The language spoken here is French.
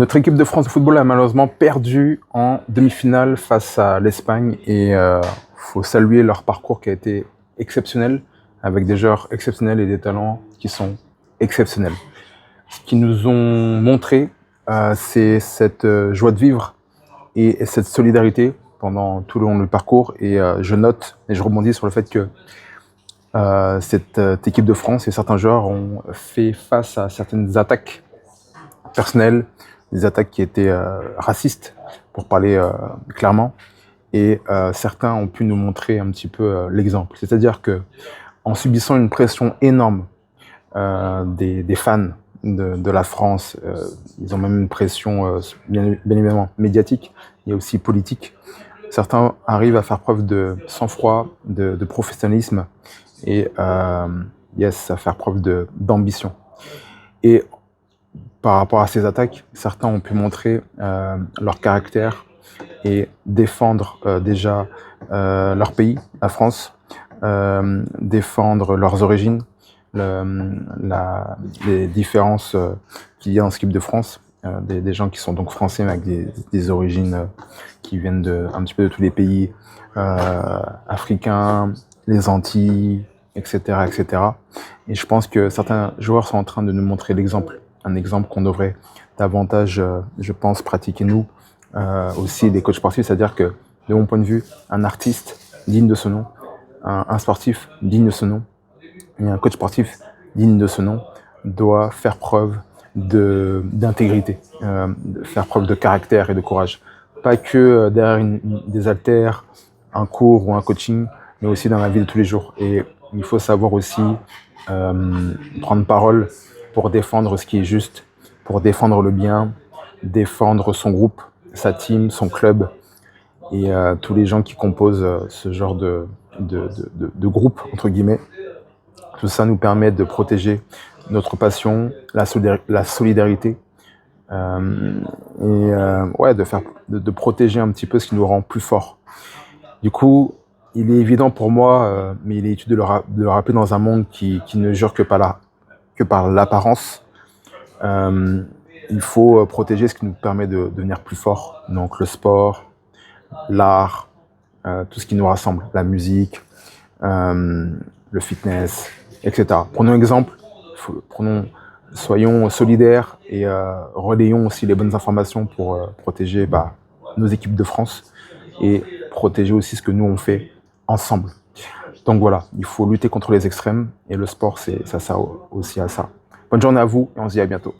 Notre équipe de France de football a malheureusement perdu en demi-finale face à l'Espagne et faut saluer leur parcours qui a été exceptionnel, avec des joueurs exceptionnels et des talents qui sont exceptionnels. Ce qu'ils nous ont montré, c'est cette joie de vivre et cette solidarité pendant tout le long du parcours. Et je note et je rebondis sur le fait que cette équipe de France et certains joueurs ont fait face à certaines attaques personnelles, des attaques qui étaient racistes, pour parler clairement. Et certains ont pu nous montrer un petit peu l'exemple. C'est-à-dire que en subissant une pression énorme des fans de la France, ils ont même une pression bien évidemment médiatique et aussi politique. Certains arrivent à faire preuve de sang-froid, de professionnalisme et à faire preuve d'ambition. Et par rapport à ces attaques, certains ont pu montrer leur caractère et défendre déjà leur pays, la France, défendre leurs origines, les différences qu'il y a dans cette équipe de France, des gens qui sont donc français mais avec des origines qui viennent un petit peu de tous les pays africains, les Antilles, etc., etc. Et je pense que certains joueurs sont en train de nous montrer l'exemple, un exemple qu'on devrait davantage, je pense, pratiquer nous, aussi des coachs sportifs, c'est-à-dire que, de mon point de vue, un artiste digne de ce nom, un sportif digne de ce nom, et un coach sportif digne de ce nom doit faire preuve d'intégrité, faire preuve de caractère et de courage. Pas que derrière des haltères, un cours ou un coaching, mais aussi dans la vie de tous les jours. Et il faut savoir aussi prendre parole pour défendre ce qui est juste, pour défendre le bien, défendre son groupe, sa team, son club et tous les gens qui composent ce genre de groupe, entre guillemets. Tout ça nous permet de protéger notre passion, la solidarité de protéger un petit peu ce qui nous rend plus forts. Du coup, il est évident pour moi, mais il est utile de le rappeler dans un monde qui ne jure que par l'apparence. Il faut protéger ce qui nous permet de devenir plus forts. Donc le sport, l'art, tout ce qui nous rassemble, la musique, le fitness, etc. Prenons exemple, soyons solidaires et relayons aussi les bonnes informations pour protéger nos équipes de France et protéger aussi ce que nous on fait ensemble. Donc voilà, il faut lutter contre les extrêmes et le sport, ça sert aussi à ça. Bonne journée à vous et on se dit à bientôt.